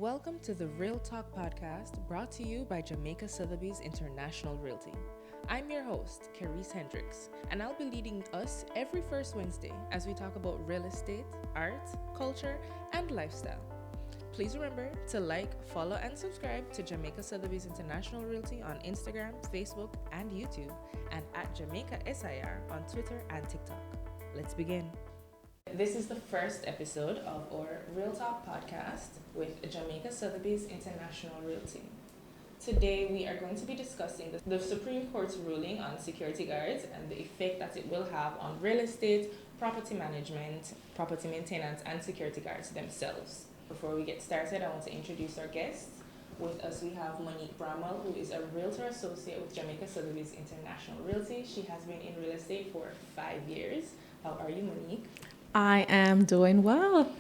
Welcome to the Real Talk podcast brought to you by Jamaica Sotheby's International Realty. I'm your host, Carice Hendricks, and I'll be leading us every first Wednesday as we talk about real estate, art, culture, and lifestyle. Please remember to like, follow, and subscribe to Jamaica Sotheby's International Realty on Instagram, Facebook, and YouTube, and at Jamaica SIR on Twitter and TikTok. Let's begin. This is the first episode of our Real Talk podcast with Jamaica Sotheby's International Realty. Today we are going to be discussing the Supreme Court's ruling on security guards and the effect that it will have on real estate, property management, property maintenance, and security guards themselves. Before we get started, I want to introduce our guests. With us we have Monique Bramwell, who is a realtor associate with Jamaica Sotheby's International Realty. She has been in real estate for 5 years. How are you, Monique? I am doing well.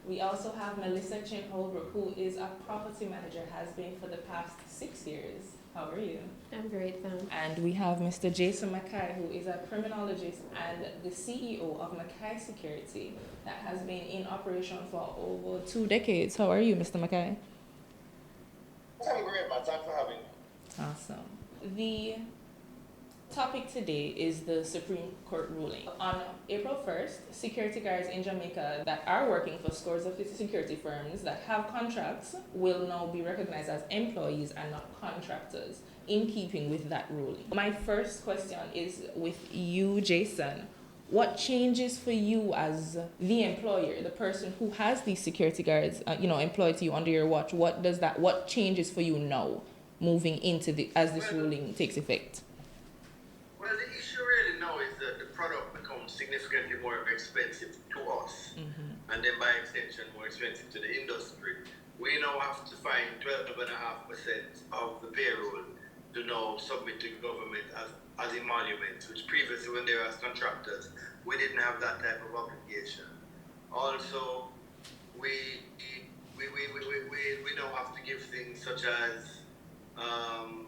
We also have Melissa Chin-Holbrook, who is a property manager, has been for the past 6 years. How are you? I'm great, thanks. And we have Mr. Jason McKay, who is a criminologist and the CEO of McKay Security that has been in operation for over 2 decades. How are you, Mr. McKay? I'm great, man. Thanks for having me. Awesome. The topic today is the Supreme Court ruling. On April 1st, security guards in Jamaica that are working for scores of security firms that have contracts will now be recognized as employees and not contractors, in keeping with that ruling. My first question is with you, Jason. What changes for you as the employer, the person who has these security guards, employed to you under your watch? What changes for you now, moving into as this ruling takes effect? Well, the issue really now is that the product becomes significantly more expensive to us, and then by extension more expensive to the industry. We now have to find 12.5% of the payroll to now submit to government as emoluments, which previously when they were as contractors, we didn't have that type of obligation. Also, we now have to give things such as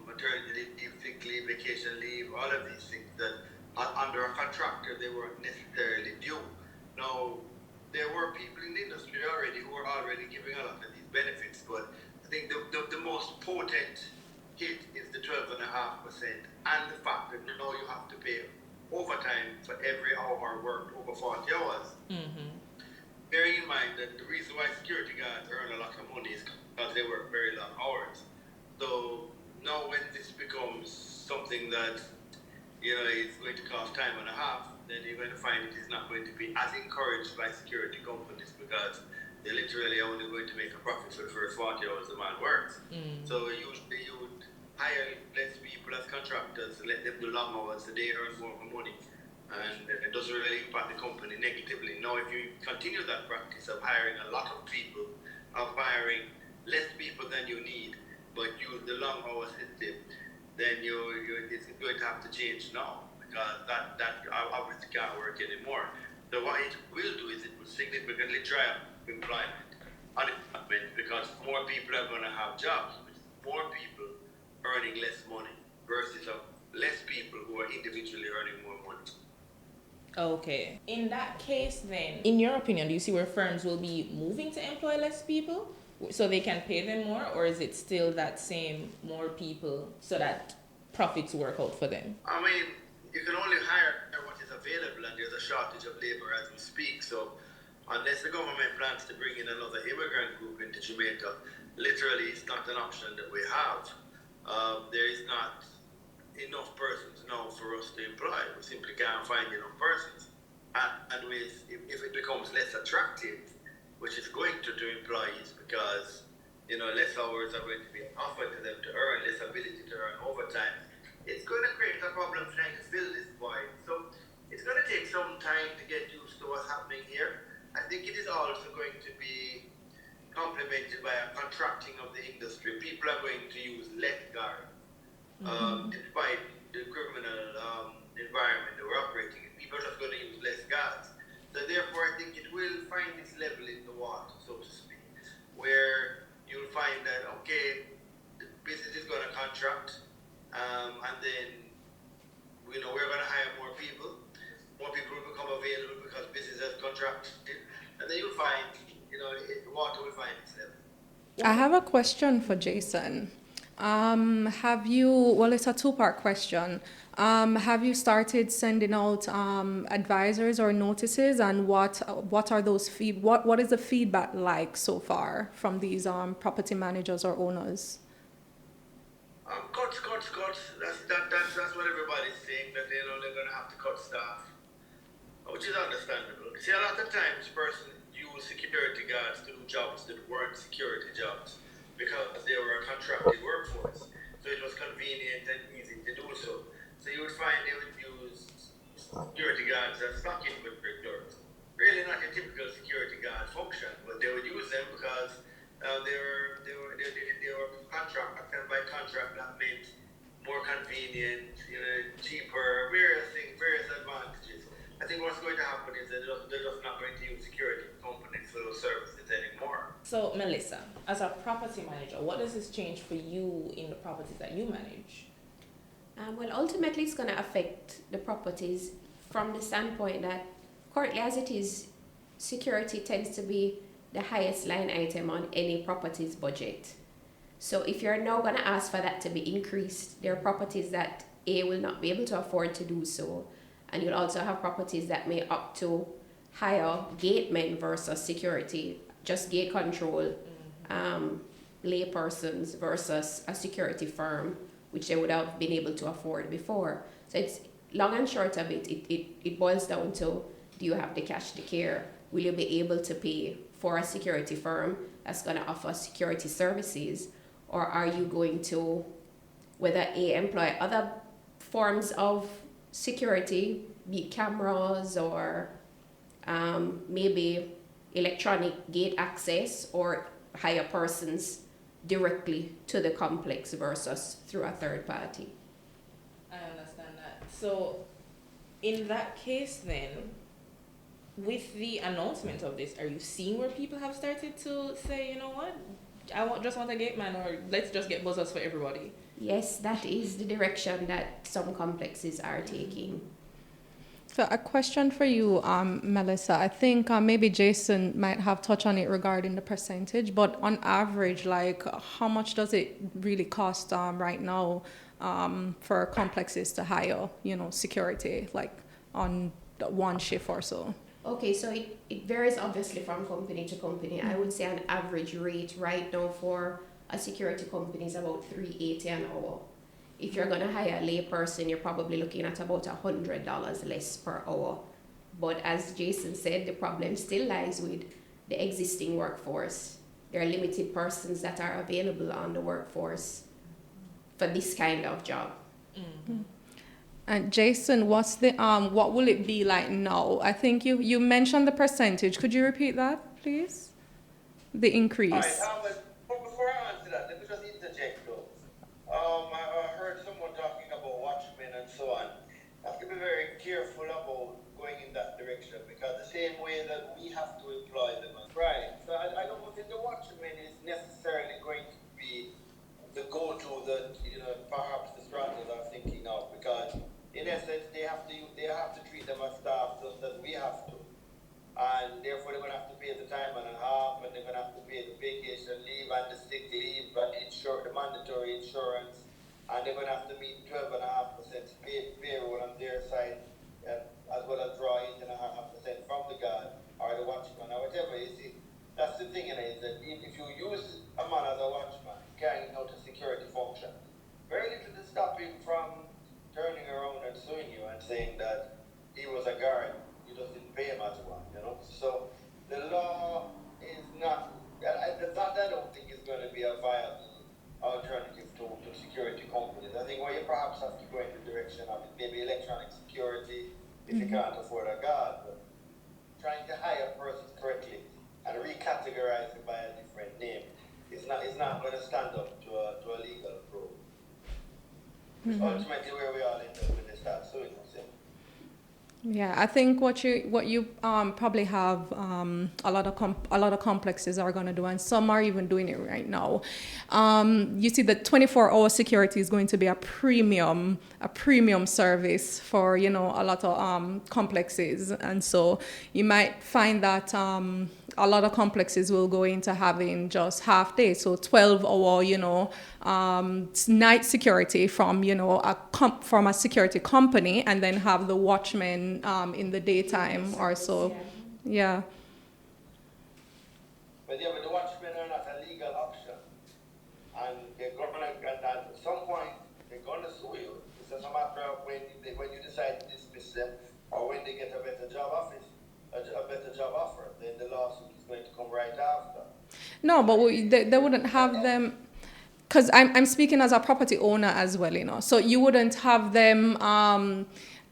maternity leave, sick leave, vacation leave, all of these things that under a contractor they weren't necessarily due. Now, there were people in the industry already who were already giving a lot of these benefits, but I think the most potent hit is the 12.5% and the fact that now you have to pay overtime for every hour worked over 40 hours. Bearing in mind that the reason why security guards earn a lot of money is because they work very long hours. So now when this becomes something that is going to cost time and a half, then you're going to find it is not going to be as encouraged by security companies because they're literally only going to make a profit for the first 40 hours the man works. So usually you would hire less people as contractors and let them do long hours so they earn more money, and it doesn't really impact the company negatively. Now if you continue that practice of hiring a lot of people, of hiring less people than you need, but use the long hour system, then it's going to have to change now because that obviously can't work anymore. So what it will do is it will significantly dry up unemployment because more people are going to have jobs, which is more people earning less money versus less people who are individually earning more money. Okay. In that case then, in your opinion, do you see where firms will be moving to employ less people so they can pay them more, or is it still that same more people so that profits work out for them? I mean, you can only hire what is available, and there's a shortage of labor as we speak. So unless the government plans to bring in another immigrant group into Jamaica, literally it's not an option that we have. There is not enough persons now for us to employ. We simply can't find enough persons. And if it becomes less attractive, which is going to employees because less hours are going to be offered to them to earn, less ability to earn overtime, it's going to create a problem trying to fill this void. So it's going to take some time to get used to what's happening here. I think it is also going to be complemented by a contracting of the industry. People are going to use less guards, despite the criminal environment that we're operating in. People are just going to use less guards. So therefore, I think it will find its level in the water, so to speak, where you'll find that, okay, the business is going to contract, and then, we're going to hire more people. More people will become available because business has contracted. And then you'll find, water will find its level. I have a question for Jason. It's a two-part question. Have you started sending out advisors or notices, and what are those what is the feedback like so far from these property managers or owners? Cuts. That's what everybody's saying, that they're going to have to cut staff, which is understandable. See, a lot of times persons use security guards to do jobs that weren't security jobs because they were a contracted workforce. So it was convenient and easy to do so. So you would find they would use security guards as stock inventories. Really not a typical security guard function, but they would use them because they were contract, and by contract that meant more convenient, cheaper, various advantages. I think what's going to happen is that they're just not going to use security companies for those services anymore. So, Melissa, as a property manager, what does this change for you in the properties that you manage? Well, ultimately, it's going to affect the properties from the standpoint that currently, as it is, security tends to be the highest line item on any property's budget. So if you're now going to ask for that to be increased, there are properties that will not be able to afford to do so. And you'll also have properties that may opt to hire gatemen versus security, just gate control, lay persons versus a security firm, which they would have been able to afford before. So it's long and short of it, it boils down to, do you have the cash to care? Will you be able to pay for a security firm that's going to offer security services? Or are you going to, whether employ other forms of security, be cameras or maybe electronic gate access, or hire persons directly to the complex versus through a third party? I understand that. So in that case then, with the announcement of this, are you seeing where people have started to say, you know what, just want a gate man, or let's just get buzzers for everybody? Yes, that is the direction that some complexes are taking. So a question for you, Melissa. I think maybe Jason might have touched on it regarding the percentage, but on average, like how much does it really cost right now for complexes to hire, security, like on one shift or so? Okay, so it varies obviously from company to company. I would say an average rate right now for a security company is about $380 an hour. If you're going to hire a lay person, you're probably looking at about $100 less per hour. But as Jason said, the problem still lies with the existing workforce. There are limited persons that are available on the workforce for this kind of job. Mm-hmm. And Jason, what's the what will it be like now? I think you mentioned the percentage. Could you repeat that, please? The increase. All right, but before I answer that, let me just interject though. I heard someone talking about watchmen and so on. I have to be very careful about going in that direction, because the same way that we have to employ them. Right. So I don't think the watchman is necessarily going to be the go-to that perhaps the strategists are thinking of, because in essence they have to treat them as staff just as we have to, and therefore they're going to have to pay the time and a half, and they're going to have to pay the vacation leave and the sick leave and the mandatory insurance, and they're going to have to meet 12.5% payroll on their side, as well as draw 8.5% from the guard or the watchman or whatever. You see, that's the thing, is that if you use a man as a watchman carrying out a security function, very little to stop him from turning around and suing you and saying that he was a guard, you just didn't pay him as one, So the law is not, I don't think is going to be a viable alternative to security companies. I think where you perhaps have to go in the direction of maybe electronic security if you can't afford a guard, but trying to hire persons correctly and recategorize it by a different name is not going to stand up to a legal approach. It's ultimately where we all end up when they start suing us. Yeah, I think what you probably have a lot of complexes are going to do, and some are even doing it right now. You see, the 24-hour security is going to be a premium service for a lot of complexes, and so you might find that a lot of complexes will go into having just half day, so 12-hour, night security from, from a security company, and then have the watchmen in the daytime or so. Yeah. But the watchmen are not a legal option, and they're gonna, and at some point they're gonna sue you. It's just a matter of when you decide to dismiss them, or when they get a better job offer, then the lawsuit is going to come right after. No, but they wouldn't have them, because I'm speaking as a property owner as well, so you wouldn't have them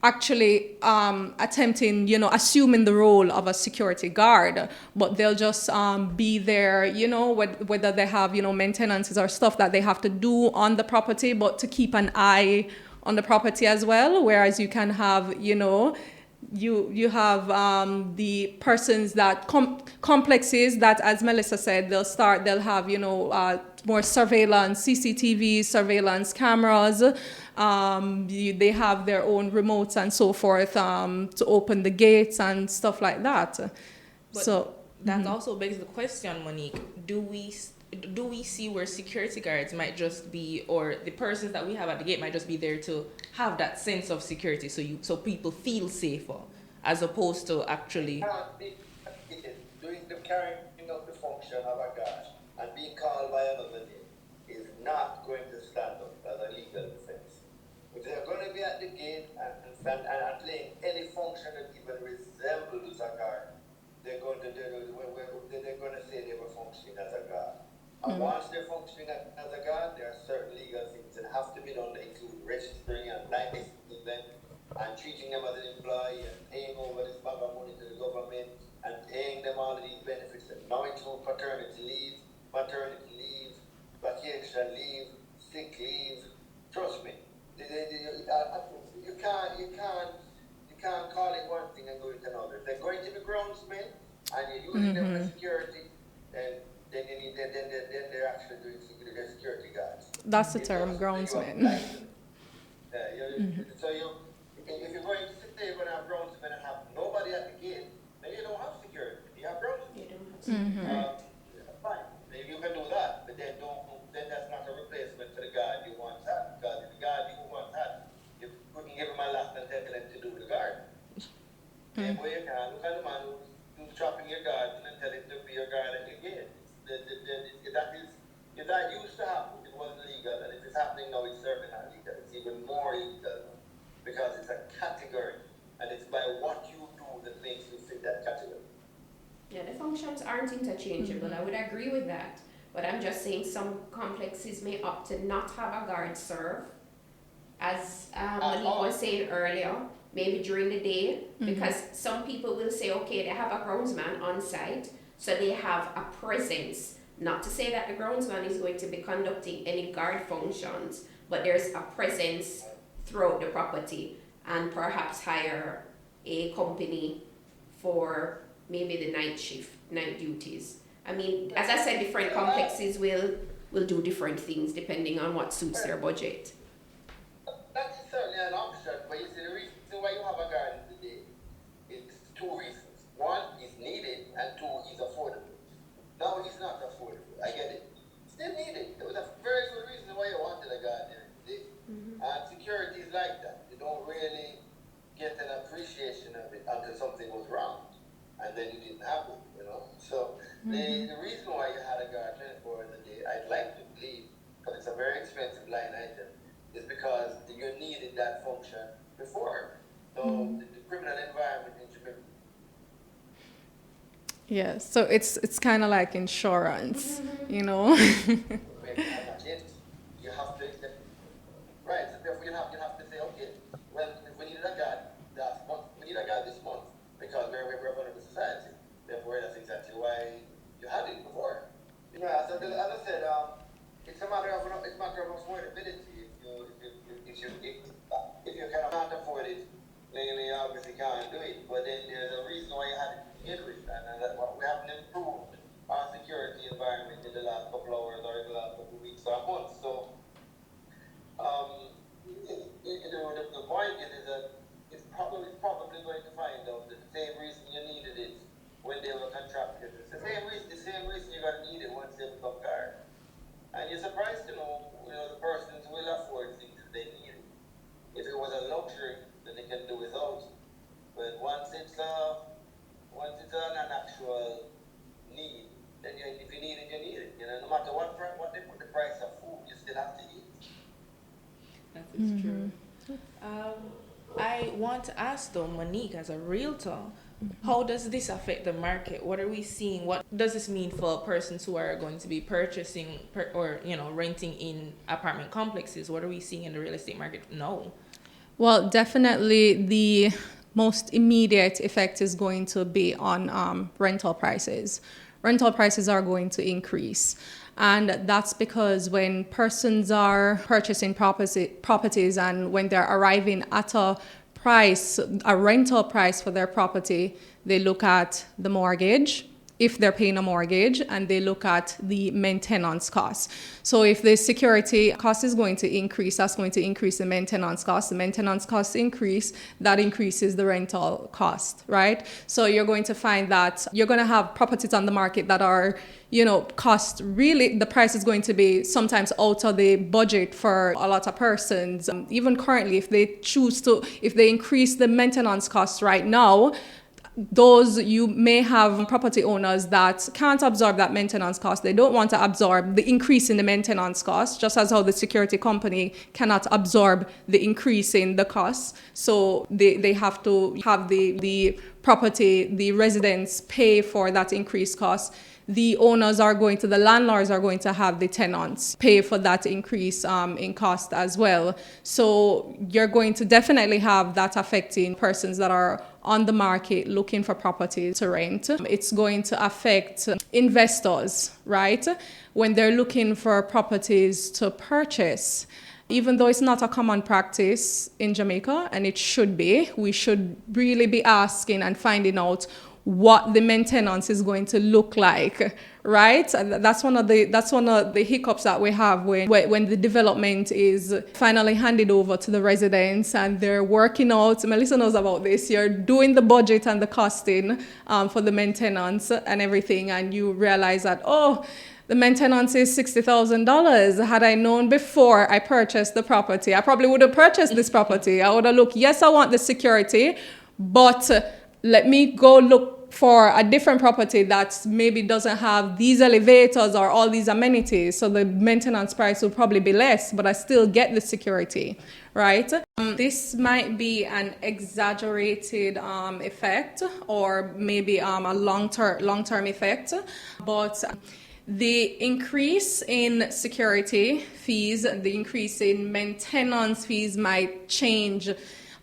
actually attempting, assuming the role of a security guard, but they'll just be there, whether they have, maintenances or stuff that they have to do on the property, but to keep an eye on the property as well, whereas you can have, you have the persons that complexes that, as Melissa said, they'll have more surveillance, CCTV surveillance cameras. They have their own remotes and so forth to open the gates and stuff like that. But so that also begs the question, Monique: Do we see where security guards might just be, or the persons that we have at the gate might just be there to have that sense of security, so people feel safer, as opposed to actually doing the carrying out the function of a guard and being called by another name is not going to stand up as a legal defense. If they're going to be at the gate and playing any function that even resembles a guard, they're going to say they were functioning as a guard. And once they're functioning as a guard, there are certain legal things that have to be done, that include registering and licensing them, and treating them as an employee, and paying over this bag of money to the government, and paying them all of these benefits, and now include paternity leave, maternity leave, vacation leave, sick leave. Trust me, you can't call it one thing and go into another. If they're going to be groundsmen and you're using them for security, then they're actually doing security guards. That's the term, groundsman. So if you're going to say you're going to have groundsmen and have nobody at the gate, then you don't have security. You have groundsmen. You don't have security. Fine. Maybe you can do that, but then that's not a replacement for the guard you once had. Because if the guard you once had, you couldn't give him a lot and tell him to do the guard. Same way you can look at the man who's chopping your garden and tell him to be your guard at your gate. If that used to happen, it wasn't legal, and if it's happening now, it's certainly not legal. It's even more illegal because it's a category, and it's by what you do that makes you fit that category. Yeah, the functions aren't interchangeable. I would agree with that. But I'm just saying some complexes may opt to not have a guard serve, as Monique was saying earlier, maybe during the day, because some people will say, okay, they have a groundsman on site, so they have a presence. Not to say that the groundsman is going to be conducting any guard functions, but there's a presence throughout the property, and perhaps hire a company for maybe the night duties. I mean, as I said, different complexes will do different things depending on what suits their budget. That's certainly an option, but you see, the reason why you have a guard today is two reasons. One, is needed, and two, is affordable. No, he's not affordable. I get it. Still needed. There was a very good reason why you wanted a guard there today. And security is like that. You don't really get an appreciation of it until something was wrong, and then you didn't have it. So the reason why you had a guard 24 hours a day, I'd like to believe, because it's a very expensive line item, is because you needed that function before. So the criminal environment in Jamaica. Yeah, so it's kind of like insurance, You have to, right? So therefore, you have to say, okay, well, if we needed a guard last month, we need a guard this month because we're a vulnerable society. Therefore, that's exactly why you had it before. Yeah. So as I said, it's a matter of affordability. If you cannot afford it, then you obviously can't do it. But then there's a reason why you had it to begin with, and we haven't improved our security environment in the last couple of hours or in the last couple of weeks or months. So, the point is that it's probably going to find out that the same reason you needed it when they were contracted, the It's true. I want to ask though, Monique, as a realtor, how does this affect the market? What are we seeing? What does this mean for persons who are going to be purchasing or renting in apartment complexes? What are we seeing in the real estate market now? Well, definitely the most immediate effect is going to be on rental prices. Rental prices are going to increase. And that's because when persons are purchasing properties and when they're arriving at a rental price for their property, they look at the mortgage, if they're paying a mortgage, and they look at the maintenance costs. So if the security cost is going to increase, that's going to increase the maintenance cost. The maintenance costs increase, that increases the rental cost, right? So you're going to find that you're going to have properties on the market that are, cost really, the price is going to be sometimes out of the budget for a lot of persons. Even currently, if they increase the maintenance costs right now, you may have property owners that can't absorb that maintenance cost. They don't want to absorb the increase in the maintenance cost, just as how the security company cannot absorb the increase in the cost. So they have to have the residents pay for that increased cost. The landlords are going to have the tenants pay for that increase in cost as well. So you're going to definitely have that affecting persons that are on the market looking for properties to rent. It's going to affect investors, right? When they're looking for properties to purchase. Even though it's not a common practice in Jamaica, and it should be, we should really be asking and finding out what the maintenance is going to look like, right? And that's one of the hiccups that we have when the development is finally handed over to the residents and they're working out. Melissa knows about this. You're doing the budget and the costing for the maintenance and everything, and you realize that, the maintenance is $60,000. Had I known before I purchased the property, I probably would have purchased this property. I would have looked, yes, I want the security, but let me go look for a different property that maybe doesn't have these elevators or all these amenities. So the maintenance price will probably be less, but I still get the security, right? This might be an exaggerated effect, or maybe a long-term effect, but the increase in security fees, the increase in maintenance fees might change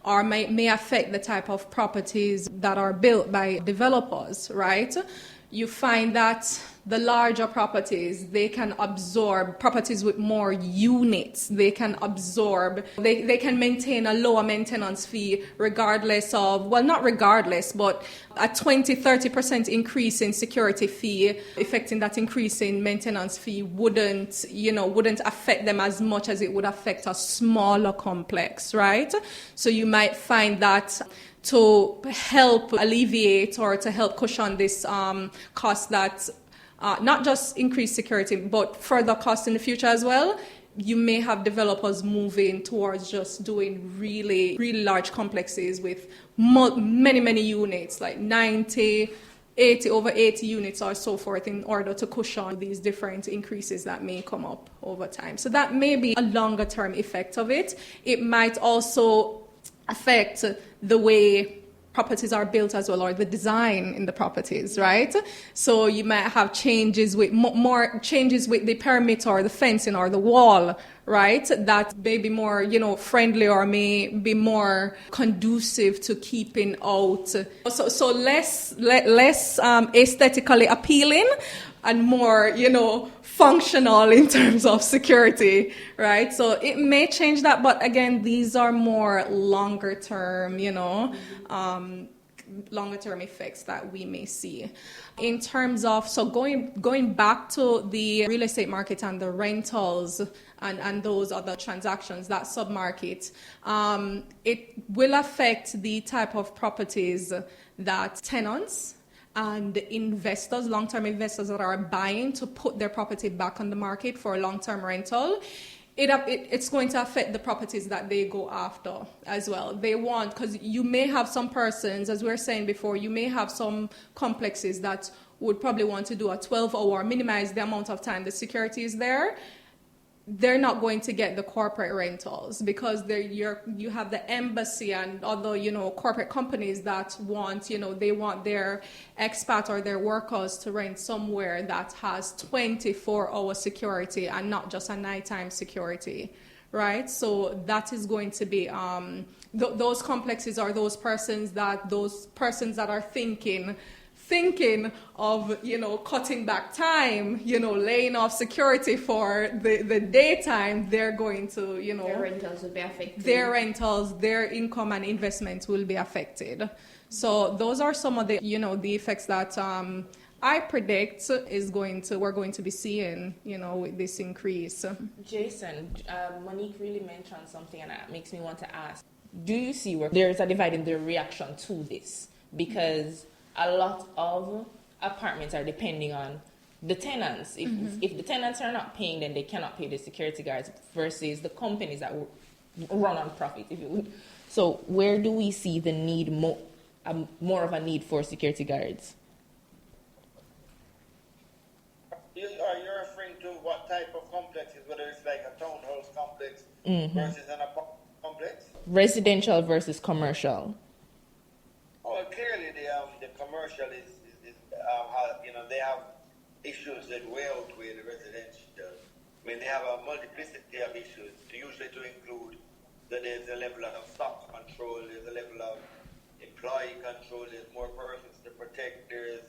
or may affect the type of properties that are built by developers, right? You find that the larger properties, they can absorb properties with more units. They can maintain a lower maintenance fee regardless of, well, not regardless, but a 20-30% increase in security fee, affecting that increase in maintenance fee wouldn't affect them as much as it would affect a smaller complex, right? So you might find that to help alleviate or to help cushion this cost that not just increased security, but further costs in the future as well, you may have developers moving towards just doing really, really large complexes with many, many units, like 90, 80, over 80 units or so forth, in order to cushion these different increases that may come up over time. So that may be a longer term effect of it. It might also affect the way properties are built as well, or the design in the properties, right? So you might have changes with more changes with the perimeter or the fencing or the wall, right? That may be more, friendly, or may be more conducive to keeping out. So less aesthetically appealing and more, functional in terms of security, right? So it may change that, but again, these are more longer term, longer term effects that we may see. In terms of, so going back to the real estate market and the rentals and those other transactions, that submarket, it will affect the type of properties that tenants and investors, long-term investors that are buying to put their property back on the market for a long-term rental. It's going to affect the properties that they go after as well. They want, because you may have some persons, as we were saying before, you may have some complexes that would probably want to do a 12-hour, minimize the amount of time the security is there. they're not going to get the corporate rentals because you have the embassy and other, corporate companies that want, they want their expat or their workers to rent somewhere that has 24-hour security and not just a nighttime security, right? So that is going to be those complexes are those persons that are thinking of, cutting back time, laying off security for the daytime. They're going to, their rentals will be affected. Their rentals, their income and investments will be affected. So those are some of the, the effects that I predict we're going to be seeing, with this increase. Jason, Monique really mentioned something, and that makes me want to ask, do you see where there's a divide in their reaction to this? Because a lot of apartments are depending on the tenants. If the tenants are not paying, then they cannot pay the security guards versus the companies that run on profit, if you would. So where do we see the need more of a need for security guards? You're referring to what type of complexes, whether it's like a townhouse complex versus an apartment complex? Residential versus commercial. Oh, clearly the commercial is they have issues that way outweigh the residential. I mean, they have a multiplicity of issues, usually to include that there's a level of stock control, there's a level of employee control, there's more persons to protect, there's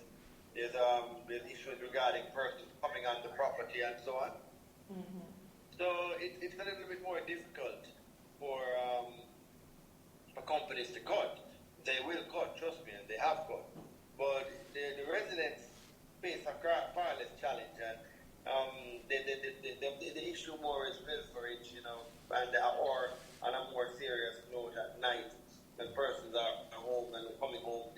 issues regarding persons coming on the property and so on. So it's a little bit more difficult for companies to cut. They will cut, trust me, and they have cut. But the residents face a far less challenge, and the issue more is pilferage, or on a more serious note at night when persons are home and coming home,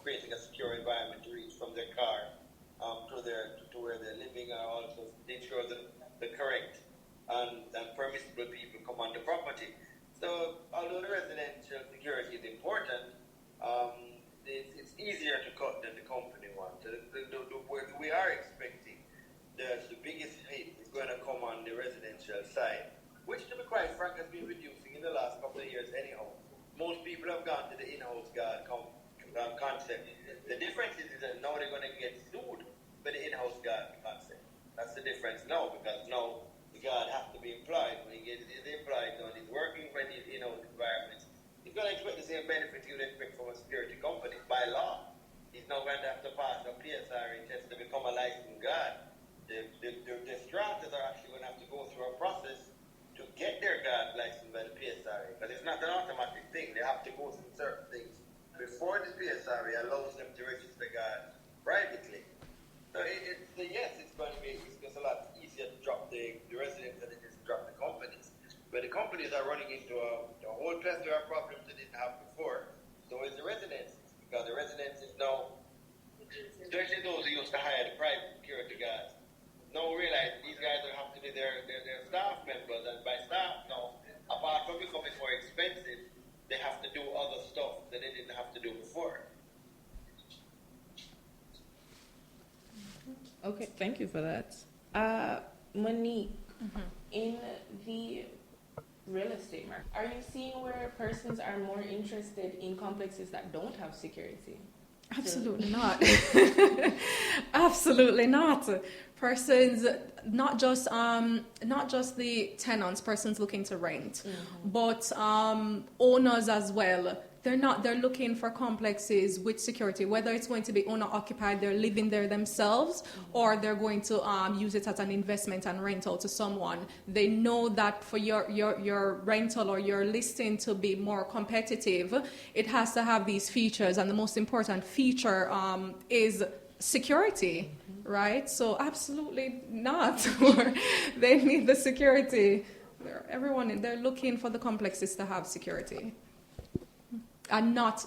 creating a secure environment to reach from their car to where they're living, and also ensure that the correct and permissible people come on the property. So although the residential security is important, it's easier to cut than the company wants. We are expecting that the biggest hit is going to come on the residential side, which, to be quite frank, has been reducing in the last couple of years anyhow. Most people have gone to the in-house guard concept. The difference is that now they're going to get sued by the in-house guard concept. That's the difference now, because now the guard has to be employed. When he gets employed, when he's working for the in-house environments, he's going to expect the same benefits you would expect from a security company by law. He's now going to have to pass a PSRE test to become a licensed guard. The strangers are actually going to have to go through a process to get their guard licensed by the PSRE, but it's not an automatic thing. They have to go through certain things before the PSRE allows them to register guards privately. So yes, it's going to be it's a lot easier to drop the residents than it is to drop the companies. But the companies are running into a whole plethora of problems they didn't have before. So is the residents, because the residents is now, especially those who used to hire the private security guards, now realize these guys will have to be their staff members, and by staff now, apart from becoming more expensive, they have to do other stuff that they didn't have to do before. Okay, thank you for that. Monique, in the real estate market, are you seeing where persons are more interested in complexes that don't have security? Absolutely not. Absolutely not. Persons, not just the tenants, persons looking to rent, but owners as well. They're looking for complexes with security, whether it's going to be owner occupied, they're living there themselves, or they're going to use it as an investment and rental to someone. They know that for your rental or your listing to be more competitive, it has to have these features, and the most important feature is security, right? So absolutely not. They need the security. They're looking for the complexes to have security. And not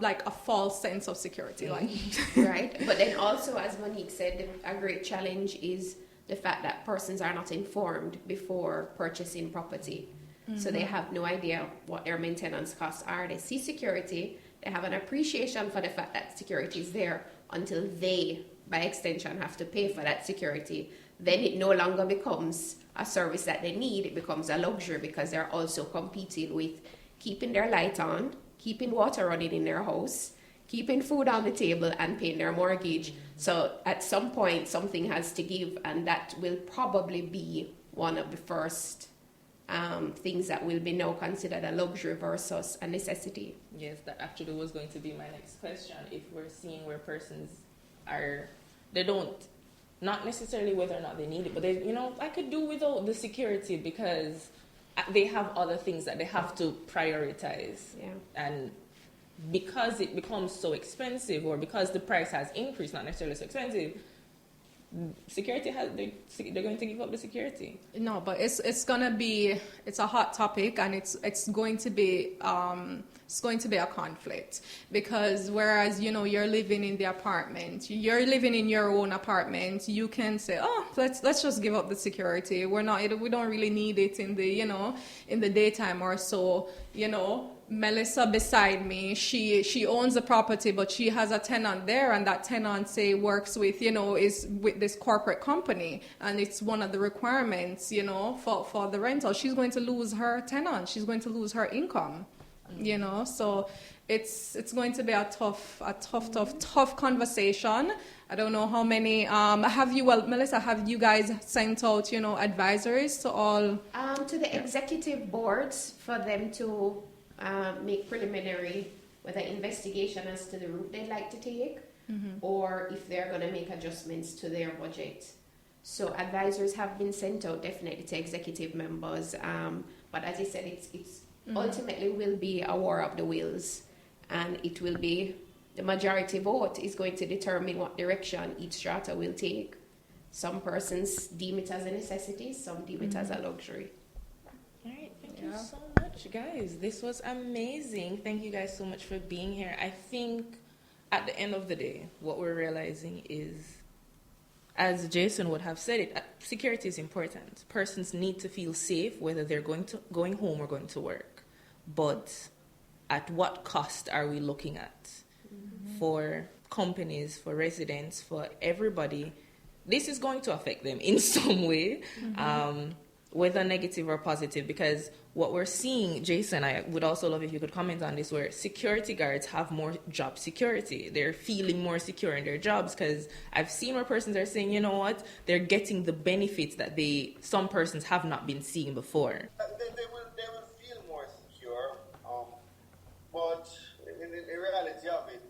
like a false sense of security, like right. But then also, as Monique said, a great challenge is the fact that persons are not informed before purchasing property, so they have no idea what their maintenance costs are. They see security, they have an appreciation for the fact that security is there until they by extension have to pay for that security, then it no longer becomes a service that they need. It becomes a luxury because they're also competing with keeping their light on, keeping water running in their house, keeping food on the table, and paying their mortgage. So at some point, something has to give, and that will probably be one of the first things that will be now considered a luxury versus a necessity. Yes, that actually was going to be my next question. If we're seeing where persons are, they don't, not necessarily whether or not they need it, but they, I could do without the security because they have other things that they have to prioritize. Yeah. And because it becomes so expensive, or because the price has increased, not necessarily so expensive, security they're going to give up the security. No, but it's a hot topic, and it's going to be a conflict, because whereas you're living in the apartment, you're living in your own apartment, you can say, oh, let's just give up the security. We don't really need it in the in the daytime or so. Melissa beside me, she owns the property, but she has a tenant there, and that tenant works with is with this corporate company, and it's one of the requirements for the rental. She's going to lose her tenant. She's going to lose her income. So it's going to be a tough conversation. I don't know how many Melissa, have you guys sent out advisories to all to the executive boards for them to make preliminary whether investigation as to the route they'd like to take, or if they're going to make adjustments to their budget. So advisors have been sent out definitely to executive members, but as you said, it's ultimately will be a war of the wills, and it will be the majority vote is going to determine what direction each strata will take. Some persons deem it as a necessity, some deem it as a luxury. All right, thank you so much, guys. This was amazing. Thank you guys so much for being here. I think at the end of the day, what we're realizing is, as Jason would have said it, security is important. Persons need to feel safe whether they're going home or going to work. But at what cost are we looking at? For companies, for residents, for everybody, this is going to affect them in some way. Whether negative or positive, because what we're seeing, Jason, I would also love if you could comment on this, where security guards have more job security. They're feeling more secure in their jobs, because I've seen where persons are saying, they're getting the benefits that some persons have not been seeing before. They will feel more secure, but in the reality of it,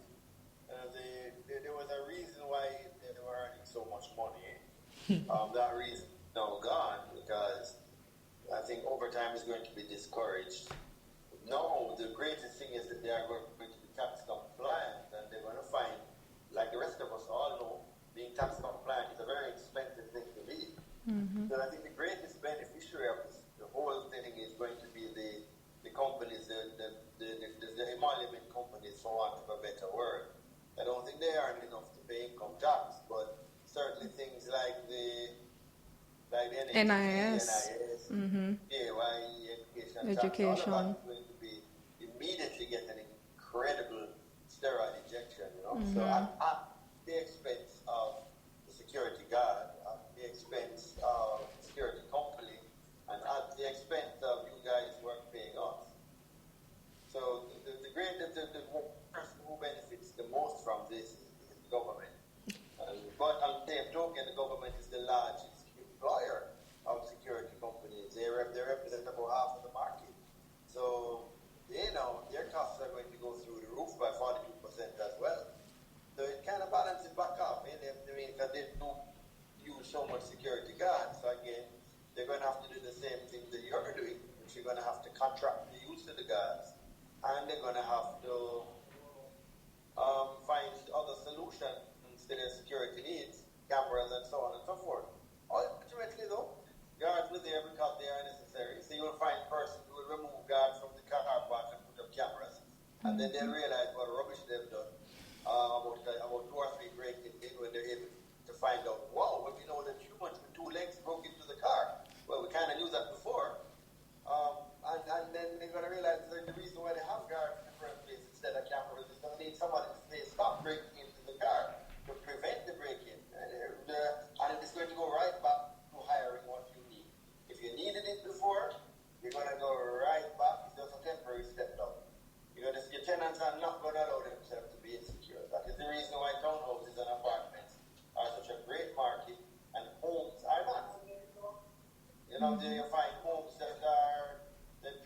there was a reason why they were earning so much money. That reason now gone, because I think overtime is going to be discouraged. No, the greatest thing is that they are going to be tax compliant, and they're going to find, like the rest of us all know, being tax compliant is a very expensive thing to be. So I think the greatest beneficiary of this, the whole thing is going to be the companies, the emolument companies, for want of a better word. I don't think they earn enough to pay income tax, but certainly things like the NIS, education, all of that is going to be immediately get an incredible steroid injection, So at the expense of the security guard, at the expense of the security company, and at the expense of you guys who are paying us. So the person who benefits the most from this is the government. But on the same token, the government is the largest employer of security companies. They represent about half of the market. So their costs are going to go through the roof by 42% as well. So it kind of balances back up. Because they do use so much security guards. So again, they're going to have to do the same thing that you're doing, which you're going to have to contract the use of the guards. And they're going to have to find other solutions to their security needs, cameras and so on and so forth. Ultimately though, guards were there because they are necessary. So you'll find persons who will remove guards from the car park and put up cameras. And then they'll realize what rubbish they've done about 2 or 3 break-ins in, when they're able to find out, wow, we know that humans with 2 legs broke into the car. Well, we kind of knew that before. And then they're going to realize that the reason why they have guards in the first place instead of cameras is because they need somebody to say, stop breaking into the car to prevent the break-in. You know, there you find homes that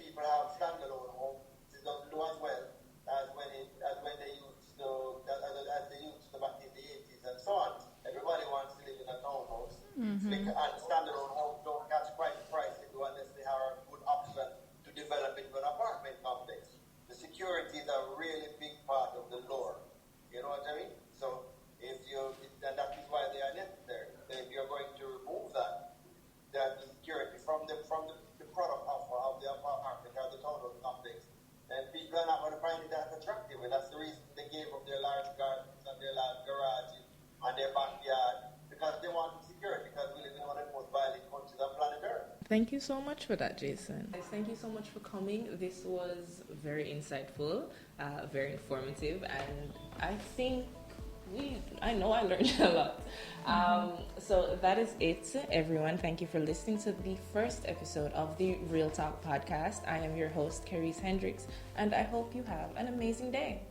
people have standalone homes. It doesn't do as well as when they used to back in the 80s and so on. Everybody wants to live in a townhouse. And standalone homes don't catch quite the price they do unless they have a good option to develop into an apartment complex. The security is a really big part of the lure. You know what I mean? So and that is why they are necessary. So if you're going to remove that security from the product offer of the apartment or the townhouse complex, then people are not going to find it that attractive. And that's the reason they gave up their large gardens and their large garages and their backyard, because they want security, because we live in one of the most violent countries on planet Earth. Thank you so much for that, Jason. Thank you so much for coming. This was very insightful, very informative, and I think I know I learned a lot. So that is it, everyone. Thank you for listening to the first episode of the Real Talk podcast. I am your host, Carice Hendricks, and I hope you have an amazing day.